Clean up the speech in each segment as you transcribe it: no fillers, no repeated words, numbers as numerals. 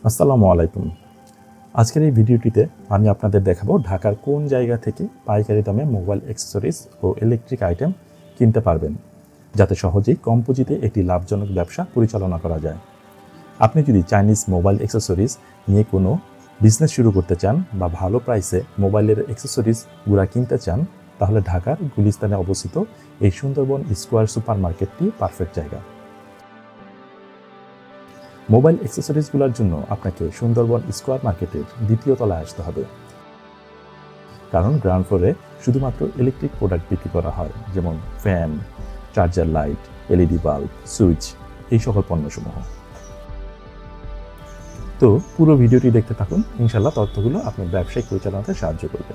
আসসালামু আলাইকুম। আজকের এই ভিডিওটিতে আমি আপনাদের দেখাবো ঢাকার কোন জায়গা থেকে পাইকারি দামে মোবাইল অ্যাক্সেসরিজ ও ইলেকট্রিক আইটেম কিনতে পারবেন, যাতে সহজেই কম পুঁজিতে একটি লাভজনক ব্যবসা পরিচালনা করা যায়। আপনি যদি চাইনিজ মোবাইল অ্যাক্সেসরিজ নিয়ে কোনো বিজনেস শুরু করতে চান বা ভালো প্রাইসে মোবাইলের অ্যাক্সেসরিজগুলো কিনতে চান, তাহলে ঢাকার গুলিস্তানে অবস্থিত এই সুন্দরবন স্কোয়ার সুপার মার্কেটটি পারফেক্ট জায়গা। মোবাইল অ্যাক্সেসরিজগুলোর জন্য আপনাকে সুন্দরবন স্কোয়ার মার্কেটের দ্বিতীয় তলায় আসতে হবে, কারণ গ্রাউন্ড ফ্লোরে শুধুমাত্র ইলেকট্রিক প্রোডাক্ট বিক্রি করা হয়, যেমন fan, charger light, LED bulb, switch, এই সকল পণ্যসমূহ। তো পুরো ভিডিওটি দেখতে থাকুন, ইনশাল্লাহ তথ্যগুলো আপনার ব্যবসায়িক পরিচালনাতে সাহায্য করবে।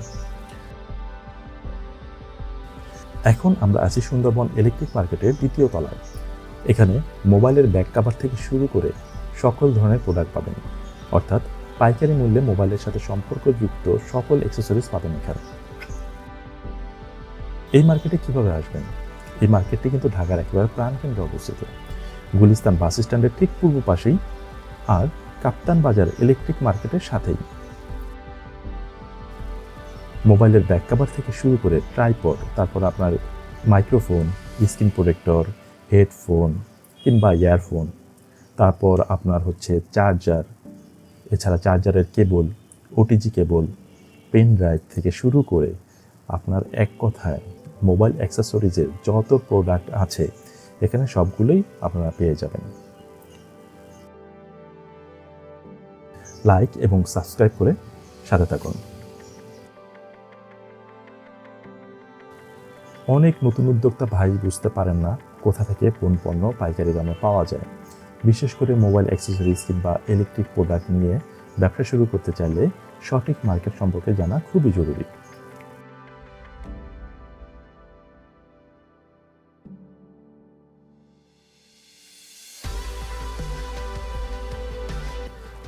এখন আমরা আছি সুন্দরবন ইলেকট্রিক মার্কেটের দ্বিতীয় তলায়। এখানে মোবাইলের ব্যাক কভার থেকে শুরু করে সকল ধরনের প্রোডাক্ট পাবেন, অর্থাৎ পাইকারি মূল্যে মোবাইলের সাথে সম্পর্কযুক্ত সকল অ্যাক্সেসরিজ পাবেন এখানে। এই মার্কেটে কিভাবে আসবেন? এই মার্কেটটি কিন্তু ঢাকার একেবারে প্রাণকেন্দ্রে অবস্থিত, গুলিস্তান বাস স্ট্যান্ডের ঠিক পূর্ব পাশেই, আর কাপ্তান বাজার ইলেকট্রিক মার্কেটের সাথেই। মোবাইলের ব্যাক কভার থেকে শুরু করে ট্রাইপড, তারপর আপনার মাইক্রোফোন, স্ক্রিন প্রোটেক্টর, হেডফোন কিংবা ইয়ারফোন, তারপর আপনার চার্জার, এছাড়া চার্জারের কেবল, ওটিজি কেবল, পেন ড্রাইভ থেকে শুরু করে আপনার এক কথায় মোবাইল অ্যাক্সেসরিজের যত প্রোডাক্ট আছে এখানে সবগুলোই আপনারা পেয়ে যাবেন। লাইক এবং সাবস্ক্রাইব করে সাথে থাকুন। অনেক নতুন উদ্যোক্তা ভাই বুঝতে পারেন না কোথা থেকে কোন পণ্য পাইকারি দামে পাওয়া যায়। বিশেষ করে মোবাইল অ্যাক্সেসরিজ কিংবা ইলেকট্রিক প্রোডাক্ট নিয়ে ব্যবসা শুরু করতে চাইলে সঠিক মার্কেট সম্পর্কে জানা খুবই জরুরি।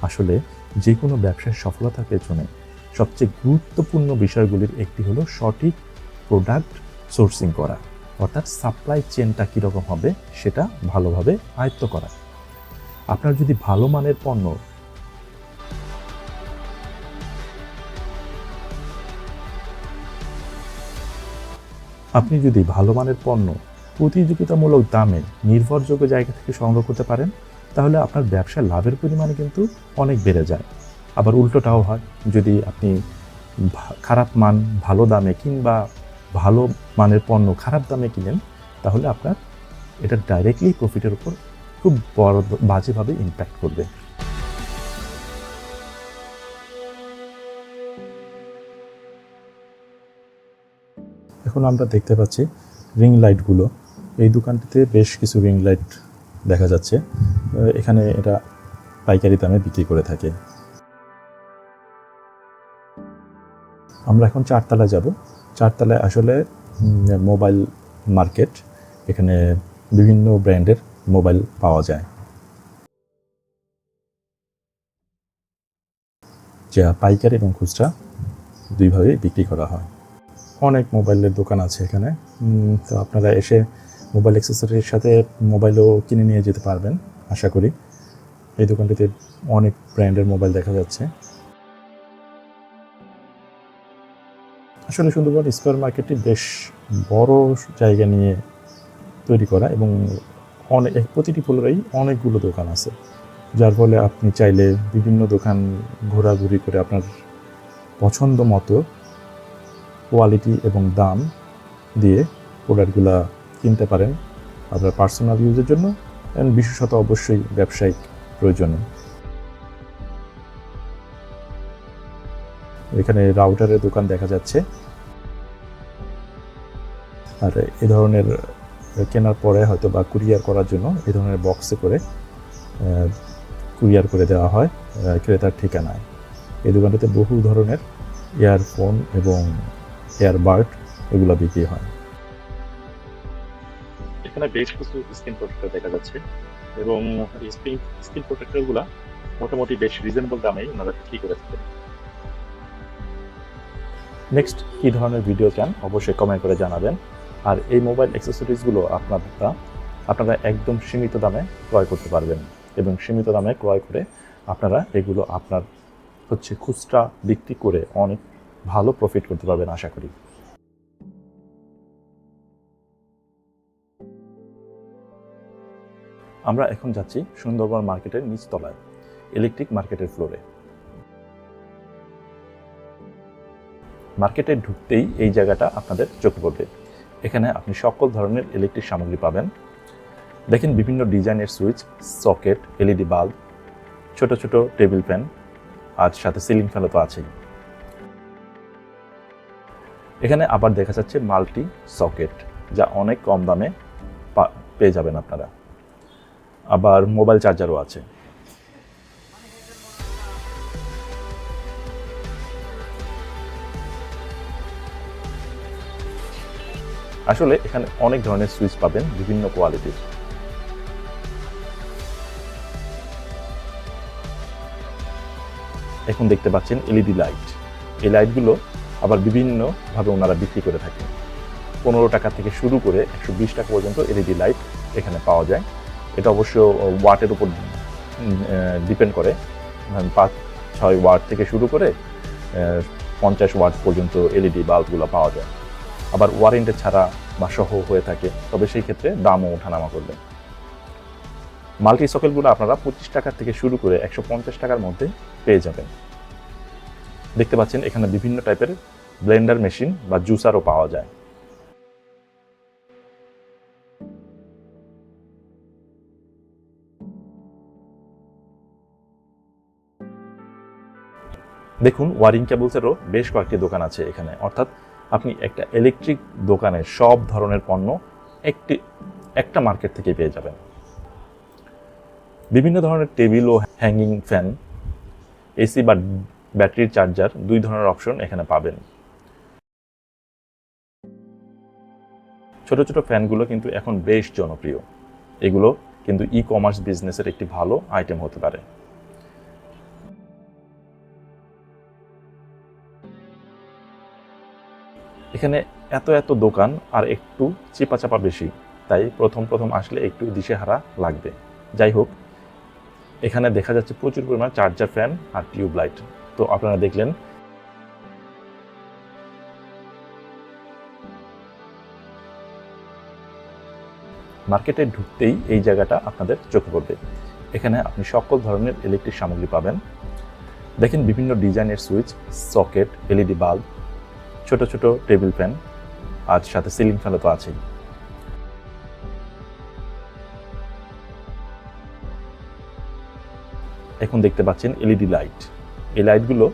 আসলে যে কোনো ব্যবসার সফলতার পেছনে সবচেয়ে গুরুত্বপূর্ণ বিষয়গুলির একটি হলো সঠিক প্রোডাক্ট সোর্সিং করা, অর্থাৎ সাপ্লাই চেনটা কীরকম হবে সেটা ভালোভাবে আয়ত্ত করা। আপনার যদি ভালো মানের পণ্য প্রতিযোগিতামূলক দামে নির্ভরযোগ্য জায়গা থেকে সংগ্রহ করতে পারেন, তাহলে আপনার ব্যবসার লাভের পরিমাণে কিন্তু অনেক বেড়ে যায়। আবার উল্টোটাও হয়, যদি আপনি খারাপ মান ভালো দামে কিংবা ভালো মানের পণ্য খারাপ দামে কিনেন, তাহলে আপনার এটা ডাইরেক্টলি প্রফিটের উপর খুব বড় বাজেভাবে ইম্প্যাক্ট করবে। এখন আমরা দেখতে পাচ্ছি রিং লাইটগুলো। এই দোকানটিতে বেশ কিছু রিং লাইট দেখা যাচ্ছে, এখানে এটা পাইকারি দামে বিক্রি করে থাকে। আমরা এখন চারতলায় যাব। চারতলায় আসলে মোবাইল মার্কেট, এখানে বিভিন্ন ব্র্যান্ডের মোবাইল পাওয়া যায়, যা পাইকারি এবং খুচরা দুইভাবে বিক্রি করা হয়। অনেক মোবাইলের দোকান আছে এখানে, তো আপনারা এসে মোবাইল অ্যাক্সেসরির সাথে মোবাইলও কিনে নিয়ে যেতে পারবেন আশা করি। এই দোকানটিতে অনেক ব্র্যান্ডের মোবাইল দেখা যাচ্ছে। আসলে সুন্দরবন স্কোয়ার মার্কেটটি বেশ বড় জায়গা নিয়ে তৈরি করা, এবং প্রতিটি ফ্লোরেই অনেকগুলো দোকান আছে, যার ফলে আপনি চাইলে বিভিন্ন দোকান ঘোরাঘুরি করে আপনার পছন্দ মতো কোয়ালিটি এবং দাম দিয়ে প্রোডাক্টগুলো কিনতে পারেন আপনার পার্সোনাল ইউজের জন্য, এবং বিশেষত অবশ্যই ব্যবসায়িক প্রয়োজনে। এখানে রাউটারের দোকান দেখা যাচ্ছে, আর এ ধরনের কেনার পরে হয়তো বা কুরিয়ার করার জন্য এই ধরনের বক্সে করে কুরিয়ার করে দেওয়া হয় ক্রেতার ঠিকানায়। এই দোকানটিতে বহু ধরনের ইয়ারফোন এবং এয়ারবাড এগুলো বিক্রি হয়। এখানে বেশ কিছু স্ক্রিন প্রোটেক্টর দেখা যাচ্ছে, এবং এই স্ক্রিন প্রোটেক্টরগুলো মোটামুটি বেশ রিজনেবল দামেই ওনারা বিক্রি করে থাকেন। নেক্সট কী ধরনের ভিডিও চান অবশ্যই কমেন্ট করে জানাবেন। আর এই মোবাইল অ্যাক্সেসরিজগুলো আপনারা একদম সীমিত দামে ক্রয় করতে পারবেন, এবং সীমিত দামে ক্রয় করে আপনারা এগুলো আপনার খুচরা বিক্রি করে অনেক ভালো প্রফিট করতে পারবেন আশা করি। আমরা এখন যাচ্ছি সুন্দরবন মার্কেটের নিচতলায়, ইলেকট্রিক মার্কেটের ফ্লোরে। মার্কেটে ঢুকতেই এই জায়গাটা আপনাদের চোখে পড়বে। এখানে আপনি সকল ধরনের ইলেকট্রিক সামগ্রী পাবেন। দেখেন বিভিন্ন ডিজাইনের সুইচ, সকেট, এলইডি বাল্ব, ছোট ছোট টেবিল ফ্যান, আর সাথে সিলিং ফ্যানও তো আছেই। এখানে আবার দেখা যাচ্ছে মাল্টি সকেট, যা অনেক কম দামে পেয়ে যাবেন আপনারা। আবার মোবাইল চার্জারও আছে। আসলে এখানে অনেক ধরনের সুইচ পাবেন, বিভিন্ন কোয়ালিটির। এখন দেখতে পাচ্ছেন এলইডি লাইট। এই লাইটগুলো আবার বিভিন্নভাবে ওনারা বিক্রি করে থাকেন। 15 টাকা থেকে শুরু করে 120 টাকা পর্যন্ত এলইডি লাইট এখানে পাওয়া যায়। এটা অবশ্য ওয়াটের উপর ডিপেন্ড করে। 5-6 ওয়াট থেকে শুরু করে 50 ওয়াট পর্যন্ত এলইডি বাল্বগুলো পাওয়া যায়। আবার ওয়ারেন্টি ছাড়া বা সহ হয়ে থাকে, তবে সেই ক্ষেত্রে দামও ওঠানামা করবে। মাল্টি সকেটগুলো আপনারা 25 টাকা থেকে শুরু করে 150 টাকার মধ্যে পেয়ে যাবেন। দেখতে পাচ্ছেন এখানে বিভিন্ন টাইপের ব্লেন্ডার মেশিন বা জুসারও পাওয়া যায়। দেখুন, ওয়ারিং কেবলসেরও বেশ কয়েকটি দোকান আছে এখানে। অর্থাৎ আপনি একটা ইলেকট্রিক দোকানের সব ধরনের পণ্য একটা মার্কেট থেকে পেয়ে যাবেন। বিভিন্ন ধরনের টেবিল ও হ্যাঙ্গিং ফ্যান, এসি বা ব্যাটারির চার্জার, 2 ধরনের অপশন এখানে পাবেন। ছোট ছোট ফ্যানগুলো কিন্তু এখন বেশ জনপ্রিয়। এগুলো কিন্তু ই কমার্স বিজনেসের একটি ভালো আইটেম হতে পারে। এখানে এত দোকান আর একটু চিপাচাপা বেশি, তাই প্রথম আসলে একটু দিশেহারা লাগবে। যাই হোক, এখানে দেখা যাচ্ছে প্রচুর পরিমাণ চার্জার ফ্যান আর টিউব লাইট। তো আপনারা দেখলেন। মার্কেটে ঢুকতেই এই জায়গাটা আপনাদের চোখে পড়বে। এখানে আপনি সকল ধরনের ইলেকট্রিক সামগ্রী পাবেন। দেখেন বিভিন্ন ডিজাইনের সুইচ, সকেট, এলইডি বাল্ব, ছোট ছোট টেবিল ফ্যান, আর সাথে সিলিং ফ্যানও তো আছেই। এখন দেখতে পাচ্ছেন এলইডি লাইট। এই লাইটগুলো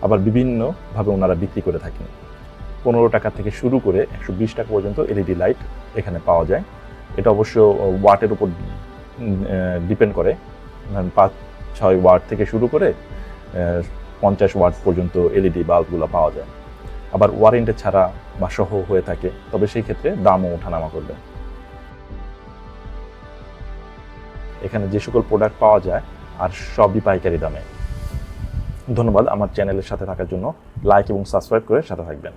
আবার বিভিন্নভাবে ওনারা বিক্রি করে থাকেন। 15 টাকা থেকে শুরু করে 120 টাকা পর্যন্ত এলইডি লাইট এখানে পাওয়া যায়। এটা অবশ্য ওয়াটের উপর ডিপেন্ড করে। 5-6 ওয়াট থেকে শুরু করে 50 ওয়াট পর্যন্ত এলইডি বাল্বগুলো পাওয়া যায়। আবার ওয়ারেন্টি ছাড়া বা সহ হয়ে থাকে, তবে সেই ক্ষেত্রে দামও ওঠানামা করবে। এখানে যে সকল প্রোডাক্ট পাওয়া যায় আর সবই পাইকারি দামে। ধন্যবাদ আমার চ্যানেলের সাথে থাকার জন্য। লাইক এবং সাবস্ক্রাইব করে সাথে থাকবেন।